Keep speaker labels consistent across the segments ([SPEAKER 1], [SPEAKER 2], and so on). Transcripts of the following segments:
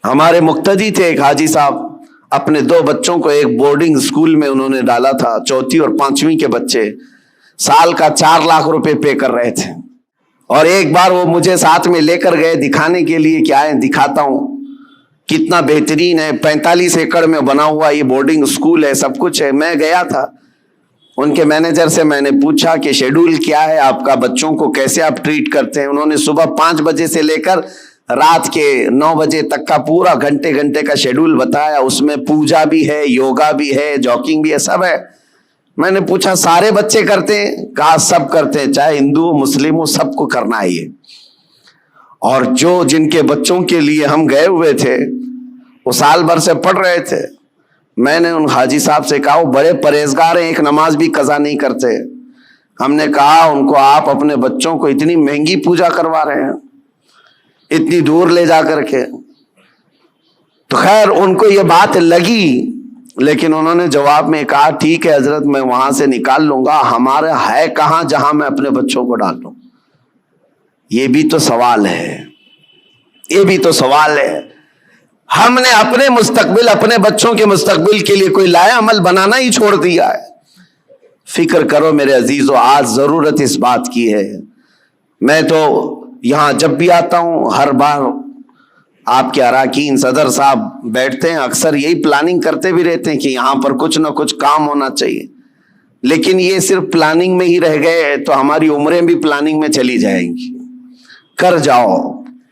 [SPEAKER 1] ہمارے مقتدی تھے ایک حاجی صاحب، اپنے 2 بچوں کو ایک بورڈنگ اسکول میں انہوں نے ڈالا تھا، 4 اور 5ویں کے بچے، سال کا 4 لاکھ روپے پے کر رہے تھے۔ اور ایک بار وہ مجھے ساتھ میں لے کر گئے دکھانے کے لیے کہ آئیں دکھاتا ہوں کتنا بہترین ہے، 45 ایکڑ میں بنا ہوا یہ بورڈنگ اسکول ہے، سب کچھ ہے۔ میں گیا تھا، ان کے مینیجر سے میں نے پوچھا کہ شیڈول کیا ہے آپ کا، بچوں کو کیسے آپ ٹریٹ کرتے ہیں؟ انہوں نے صبح 5 بجے سے لے کر رات کے 9 بجے تک کا پورا گھنٹے کا شیڈول بتایا، اس میں پوجا بھی ہے، یوگا بھی ہے، جاگنگ بھی ہے، سب ہے۔ میں نے پوچھا سارے بچے کرتے ہیں؟ کہا سب کرتے ہیں، چاہے ہندو ہو مسلم ہو، سب کو کرنا ہے یہ۔ اور جن کے بچوں کے لیے ہم گئے ہوئے تھے وہ سال بھر سے پڑھ رہے تھے۔ میں نے ان حاجی صاحب سے کہا وہ بڑے پرہیزگار ہیں، ایک نماز بھی قضا نہیں کرتے۔ ہم نے کہا ان کو آپ اپنے بچوں کو اتنی مہنگی پوجا کروا رہے ہیں، اتنی دور لے جا کر کے۔ تو خیر ان کو یہ بات لگی، لیکن انہوں نے جواب میں کہا ٹھیک ہے حضرت میں وہاں سے نکال لوں گا، ہمارا ہے کہاں جہاں میں اپنے بچوں کو ڈال دوں؟ یہ بھی تو سوال ہے، یہ بھی تو سوال ہے۔ ہم نے اپنے مستقبل، اپنے بچوں کے مستقبل کے لیے کوئی لایا عمل بنانا ہی چھوڑ دیا ہے۔ فکر کرو میرے عزیزو، آج ضرورت اس بات کی ہے۔ میں تو یہاں جب بھی آتا ہوں ہر بار آپ کے اراکین صدر صاحب بیٹھتے ہیں، اکثر یہی پلاننگ کرتے بھی رہتے ہیں کہ یہاں پر کچھ نہ کچھ کام ہونا چاہیے، لیکن یہ صرف پلاننگ میں ہی رہ گئے تو ہماری عمریں بھی پلاننگ میں چلی جائیں گی۔ کر جاؤ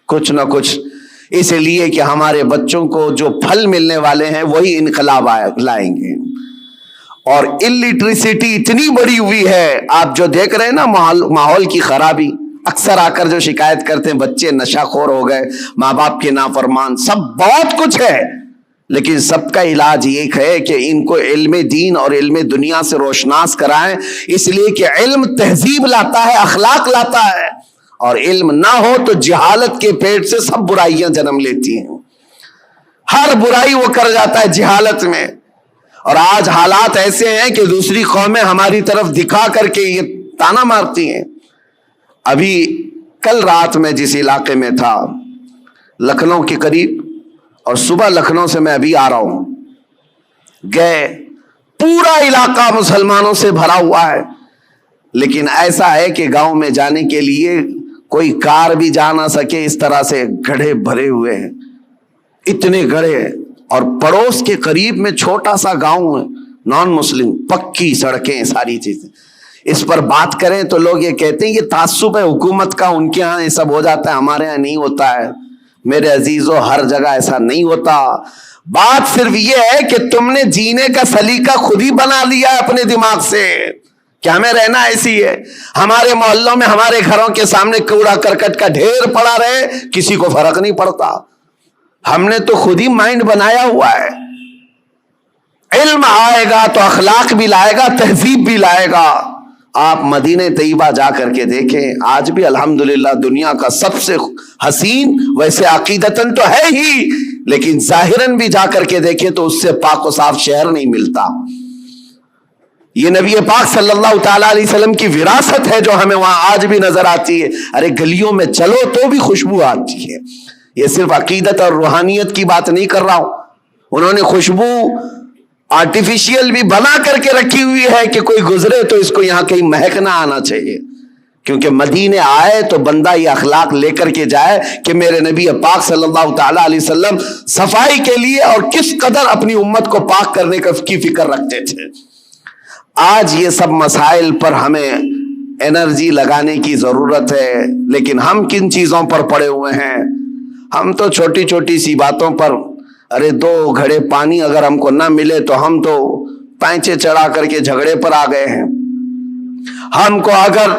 [SPEAKER 1] کچھ نہ کچھ، اس لیے کہ ہمارے بچوں کو جو پھل ملنے والے ہیں وہی انقلاب لائیں گے۔ اور الٹریسٹی اتنی بڑی ہوئی ہے، آپ جو دیکھ رہے ہیں نا ماحول کی خرابی، اکثر آ کر جو شکایت کرتے ہیں بچے نشہ خور ہو گئے، ماں باپ کے نافرمان، سب بہت کچھ ہے، لیکن سب کا علاج یہ ہے کہ ان کو علم دین اور علم دنیا سے روشناس کرائیں، اس لیے کہ علم تہذیب لاتا ہے، اخلاق لاتا ہے، اور علم نہ ہو تو جہالت کے پیٹ سے سب برائیاں جنم لیتی ہیں۔ ہر برائی وہ کر جاتا ہے جہالت میں۔ اور آج حالات ایسے ہیں کہ دوسری قومیں ہماری طرف دکھا کر کے یہ تانا مارتی ہیں۔ ابھی کل رات میں جس علاقے میں تھا لکھنؤ کے قریب، اور صبح لکھنؤ سے میں ابھی آ رہا ہوں، گئے پورا علاقہ مسلمانوں سے بھرا ہوا ہے، لیکن ایسا ہے کہ گاؤں میں جانے کے لیے کوئی کار بھی جا نہ سکے، اس طرح سے گڑھے بھرے ہوئے ہیں، اتنے گڑھے۔ اور پڑوس کے قریب میں چھوٹا سا گاؤں ہے نان مسلم، پکی سڑکیں، ساری چیزیں۔ اس پر بات کریں تو لوگ یہ کہتے ہیں یہ تعصب ہے حکومت کا، ان کے ہاں یہ سب ہو جاتا ہے، ہمارے ہاں نہیں ہوتا ہے۔ میرے عزیزو ہر جگہ ایسا نہیں ہوتا، بات صرف یہ ہے کہ تم نے جینے کا سلیقہ خود ہی بنا لیا ہے اپنے دماغ سے کہ ہمیں رہنا ایسی ہے۔ ہمارے محلوں میں، ہمارے گھروں کے سامنے کوڑا کرکٹ کا ڈھیر پڑا رہے، کسی کو فرق نہیں پڑتا۔ ہم نے تو خود ہی مائنڈ بنایا ہوا ہے۔ علم آئے گا تو اخلاق بھی لائے گا، تہذیب بھی لائے گا۔ آپ مدینہ طیبہ جا کر کے دیکھیں، آج بھی الحمدللہ دنیا کا سب سے حسین، ویسے عقیدتاً تو ہے ہی، لیکن ظاہراً بھی جا کر کے دیکھیں تو اس سے پاک و صاف شہر نہیں ملتا۔ یہ نبی پاک صلی اللہ تعالیٰ علیہ وسلم کی وراثت ہے جو ہمیں وہاں آج بھی نظر آتی ہے۔ ارے گلیوں میں چلو تو بھی خوشبو آتی ہے۔ یہ صرف عقیدت اور روحانیت کی بات نہیں کر رہا ہوں، انہوں نے خوشبو آرٹیفیشیل بھی بنا کر کے رکھی ہوئی ہے کہ کوئی گزرے تو اس کو یہاں کہیں مہک نہ آنا چاہیے، کیونکہ مدینے آئے تو بندہ یہ اخلاق لے کر کے جائے کہ میرے نبی پاک صلی اللہ تعالیٰ علیہ وسلم صفائی کے لیے اور کس قدر اپنی امت کو پاک کرنے کی فکر رکھتے تھے۔ آج یہ سب مسائل پر ہمیں انرجی لگانے کی ضرورت ہے، لیکن ہم کن چیزوں پر پڑے ہوئے ہیں؟ ہم تو چھوٹی چھوٹی سی باتوں پر، ارے 2 گھڑے پانی اگر ہم کو نہ ملے تو ہم تو پینچے چڑھا کر کے جھگڑے پر آ گئے ہیں۔ ہم کو اگر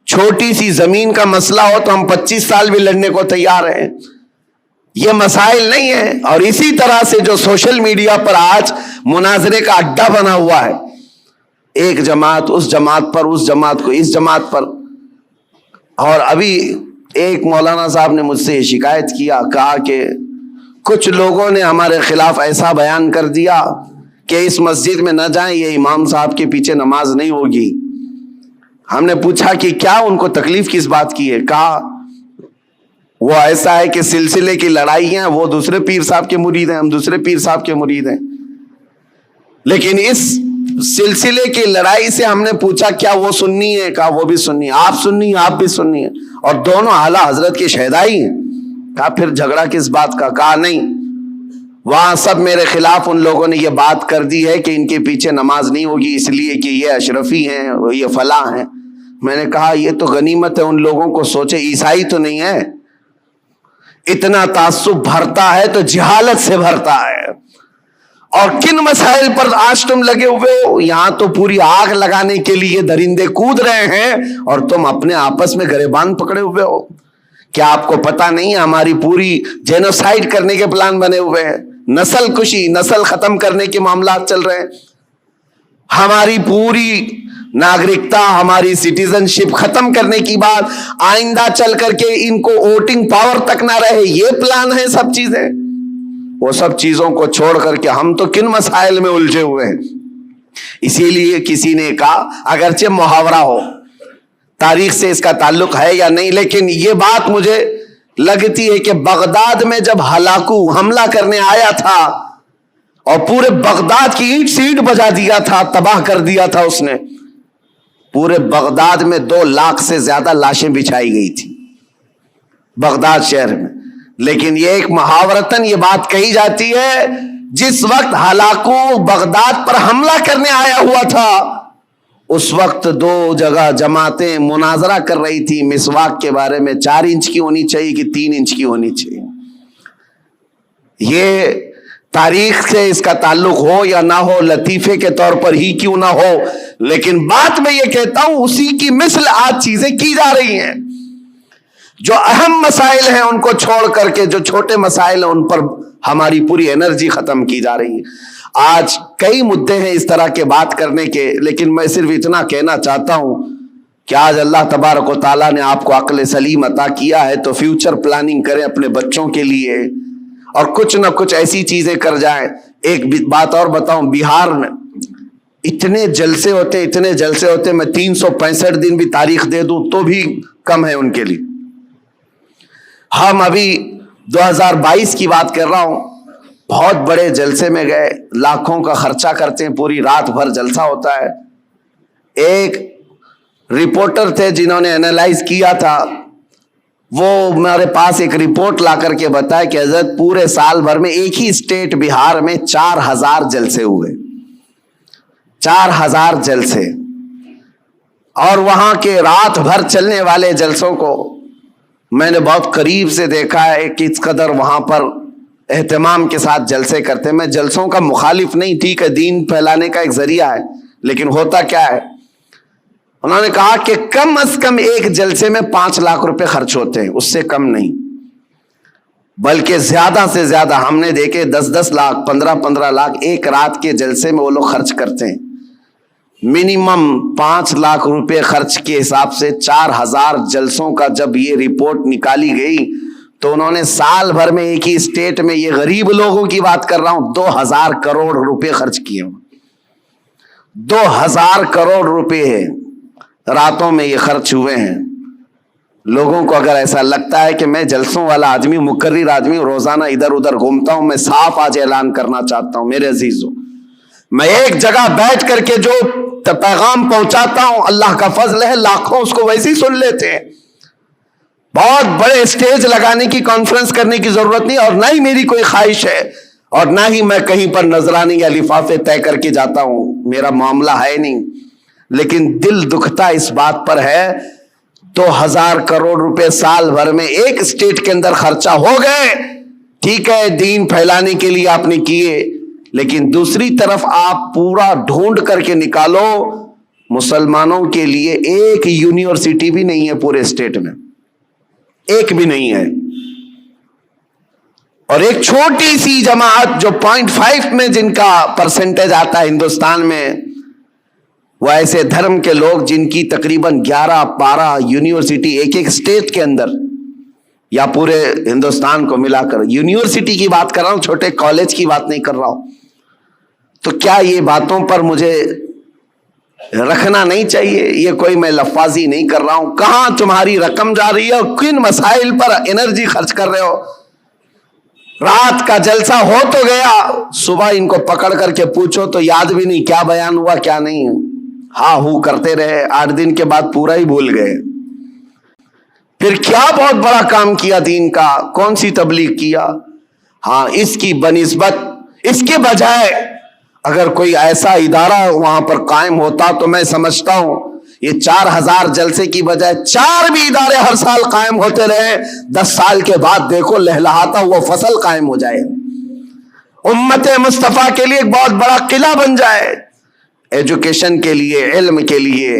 [SPEAKER 1] چھوٹی سی زمین کا مسئلہ ہو تو ہم 25 سال بھی لڑنے کو تیار ہیں۔ یہ مسائل نہیں ہے۔ اور اسی طرح سے جو سوشل میڈیا پر آج مناظرے کا اڈا بنا ہوا ہے، ایک جماعت اس جماعت پر، اس جماعت کو اس جماعت پر۔ اور ابھی ایک مولانا صاحب نے مجھ سے یہ شکایت کیا، کہا کہ کچھ لوگوں نے ہمارے خلاف ایسا بیان کر دیا کہ اس مسجد میں نہ جائیں، یہ امام صاحب کے پیچھے نماز نہیں ہوگی۔ ہم نے پوچھا کہ کیا ان کو تکلیف کس بات کی ہے؟ کہا وہ ایسا ہے کہ سلسلے کی لڑائی ہیں، وہ دوسرے پیر صاحب کے مرید ہیں، ہم دوسرے پیر صاحب کے مرید ہیں، لیکن اس سلسلے کی لڑائی سے ہم نے پوچھا کیا وہ سنی ہے؟ کہا وہ بھی سنی ہے، آپ سنی ہیں، آپ بھی سنی ہیں، اور دونوں اعلیٰ حضرت کے شہدائی ہیں۔ کہا پھر جھگڑا کس بات کا؟ کہا نہیں، وہاں سب میرے خلاف ان لوگوں نے یہ بات کر دی ہے کہ ان کے پیچھے نماز نہیں ہوگی اس لیے کہ یہ اشرفی ہیں، یہ فلاں ہیں۔ میں نے کہا یہ تو غنیمت ہے ان لوگوں کو، سوچے عیسائی تو نہیں ہے۔ اتنا تعصب بھرتا ہے تو جہالت سے بھرتا ہے۔ اور کن مسائل پر آج تم لگے ہوئے ہو؟ یہاں تو پوری آگ لگانے کے لیے درندے کود رہے ہیں اور تم اپنے آپس میں گریبان پکڑے ہوئے ہو۔ کیا آپ کو پتا نہیں ہے ہماری پوری جینوسائیڈ کرنے کے پلان بنے ہوئے ہیں، نسل کشی، نسل ختم کرنے کے معاملات چل رہے ہیں، ہماری پوری ناگرکتا، ہماری سٹیزن شپ ختم کرنے کی بات، آئندہ چل کر کے ان کو ووٹنگ پاور تک نہ رہے، یہ پلان ہے سب چیزیں۔ وہ سب چیزوں کو چھوڑ کر کے ہم تو کن مسائل میں الجھے ہوئے ہیں۔ اسی لیے کسی نے کہا، اگرچہ محاورہ ہو، تاریخ سے اس کا تعلق ہے یا نہیں، لیکن یہ بات مجھے لگتی ہے کہ بغداد میں جب ہلاکو حملہ کرنے آیا تھا اور پورے بغداد کی اینٹ سے اینٹ بجا دیا تھا، تباہ کر دیا تھا اس نے، پورے بغداد میں 2 لاکھ سے زیادہ لاشیں بچھائی گئی تھی بغداد شہر میں۔ لیکن یہ ایک محاورتاً یہ بات کہی جاتی ہے، جس وقت ہلاکو بغداد پر حملہ کرنے آیا ہوا تھا اس وقت 2 جگہ جماعتیں مناظرہ کر رہی تھی مسواک کے بارے میں، 4 انچ کی ہونی چاہیے کہ 3 انچ کی ہونی چاہیے۔ یہ تاریخ سے اس کا تعلق ہو یا نہ ہو، لطیفے کے طور پر ہی کیوں نہ ہو، لیکن بات میں یہ کہتا ہوں اسی کی مثل آج چیزیں کی جا رہی ہیں۔ جو اہم مسائل ہیں ان کو چھوڑ کر کے جو چھوٹے مسائل ہیں ان پر ہماری پوری انرجی ختم کی جا رہی ہے۔ آج کئی مدعے ہیں اس طرح کے بات کرنے کے، لیکن میں صرف اتنا کہنا چاہتا ہوں کہ آج اللہ تبارک و تعالیٰ نے آپ کو عقل سلیم عطا کیا ہے تو فیوچر پلاننگ کریں اپنے بچوں کے لیے اور کچھ نہ کچھ ایسی چیزیں کر جائیں۔ ایک بات اور بتاؤں، بہار میں اتنے جلسے ہوتے میں 365 دن بھی تاریخ دے دوں تو بھی کم ہے ان کے لیے۔ ہم ابھی 2022 کی بات کر رہا ہوں، بہت بڑے جلسے میں گئے، لاکھوں کا خرچہ کرتے ہیں، پوری رات بھر جلسہ ہوتا ہے۔ ایک رپورٹر تھے جنہوں نے انالائز کیا تھا، وہ میرے پاس ایک رپورٹ لا کر کے بتایا کہ حضرت پورے سال بھر میں ایک ہی اسٹیٹ بہار میں 4000 جلسے ہوئے، 4000 جلسے، اور وہاں کے رات بھر چلنے والے جلسوں کو میں نے بہت قریب سے دیکھا ہے کہ اس قدر وہاں پر اہتمام کے ساتھ جلسے کرتے ہیں۔ میں جلسوں کا مخالف نہیں، ٹھیک ہے، دین پھیلانے کا ایک ذریعہ ہے، لیکن ہوتا کیا ہے، انہوں نے کہا کہ کم از کم ایک جلسے میں 5 لاکھ روپے خرچ ہوتے ہیں، اس سے کم نہیں، بلکہ زیادہ سے زیادہ ہم نے دیکھے 10-10 لاکھ 15-15 لاکھ ایک رات کے جلسے میں وہ لوگ خرچ کرتے ہیں۔ منیمم 5 لاکھ روپے خرچ کے حساب سے 4000 جلسوں کا جب یہ رپورٹ نکالی گئی تو انہوں نے سال بھر میں ایک ہی اسٹیٹ میں، یہ غریب لوگوں کی بات کر رہا ہوں، 2000 کروڑ روپے خرچ کیے ہیں۔ 2000 کروڑ روپے راتوں میں یہ خرچ ہوئے ہیں۔ لوگوں کو اگر ایسا لگتا ہے کہ میں جلسوں والا آدمی، مقرر آدمی، روزانہ ادھر ادھر گھومتا ہوں، میں صاف آج اعلان کرنا چاہتا ہوں میرے عزیزوں، میں ایک جگہ بیٹھ کر کے جو پیغام پہنچاتا ہوں اللہ کا فضل ہے، لاکھوں اس کو ویسے ہی سن لیتے ہیں۔ بہت بڑے اسٹیج لگانے کی، کانفرنس کرنے کی ضرورت نہیں، اور نہ ہی میری کوئی خواہش ہے، اور نہ ہی میں کہیں پر نذرانے یا لفافے طے کر کے جاتا ہوں، میرا معاملہ ہے نہیں، لیکن دل دکھتا اس بات پر ہے 2000 کروڑ روپے سال بھر میں ایک اسٹیٹ کے اندر خرچہ ہو گئے۔ ٹھیک ہے، دین پھیلانے کے لیے آپ نے کیے، لیکن دوسری طرف آپ پورا ڈھونڈ کر کے نکالو، مسلمانوں کے لیے ایک یونیورسٹی بھی نہیں ہے پورے اسٹیٹ میں، ایک بھی نہیں ہے، اور ایک چھوٹی سی جماعت جو 0.5 میں جن کا پرسنٹیج آتا ہے ہندوستان میں، وہ ایسے دھرم کے لوگ جن کی تقریباً 11-12 یونیورسٹی ایک ایک اسٹیٹ کے اندر یا پورے ہندوستان کو ملا کر، یونیورسٹی کی بات کر رہا ہوں، چھوٹے کالج کی بات نہیں کر رہا ہوں۔ تو کیا یہ باتوں پر مجھے رکھنا نہیں چاہیے. یہ کوئی میں لفاظی نہیں کر رہا ہوں. کہاں تمہاری رقم جا رہی ہے اور کن مسائل پر انرجی خرچ کر رہے ہو. رات کا جلسہ ہو تو گیا, صبح ان کو پکڑ کر کے پوچھو تو یاد بھی نہیں کیا بیان ہوا کیا نہیں. ہاں ہو کرتے رہے, 8 دن کے بعد پورا ہی بھول گئے. پھر کیا بہت بڑا کام کیا دین کا, کون سی تبلیغ کیا. ہاں اس کی بنسبت, اس کے بجائے اگر کوئی ایسا ادارہ وہاں پر قائم ہوتا تو میں سمجھتا ہوں یہ 4000 جلسے کی بجائے 4 بھی ادارے ہر سال قائم ہوتے رہے, 10 سال کے بعد دیکھو لہلہاتا وہ فصل قائم ہو جائے, امت مصطفیٰ کے لیے ایک بہت بڑا قلعہ بن جائے, ایجوکیشن کے لیے, علم کے لیے.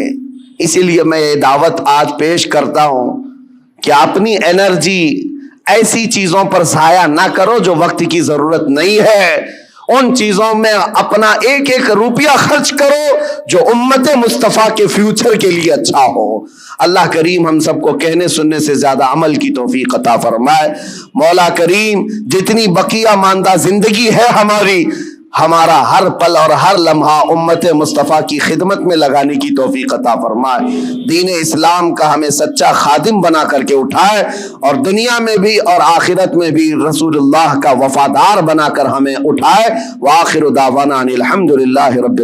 [SPEAKER 1] اسی لیے میں یہ دعوت آج پیش کرتا ہوں کہ اپنی انرجی ایسی چیزوں پر ضائع نہ کرو جو وقت کی ضرورت نہیں ہے. ان چیزوں میں اپنا ایک ایک روپیہ خرچ کرو جو امت مصطفیٰ کے فیوچر کے لیے اچھا ہو. اللہ کریم ہم سب کو کہنے سننے سے زیادہ عمل کی توفیق عطا فرمائے. مولا کریم جتنی بقیہ ماندہ زندگی ہے ہماری, ہمارا ہر پل اور ہر لمحہ امت مصطفیٰ کی خدمت میں لگانے کی توفیق عطا فرمائے. دین اسلام کا ہمیں سچا خادم بنا کر کے اٹھائے, اور دنیا میں بھی اور آخرت میں بھی رسول اللہ کا وفادار بنا کر ہمیں اٹھائے. وآخر دعوانا ان الحمدللہ رب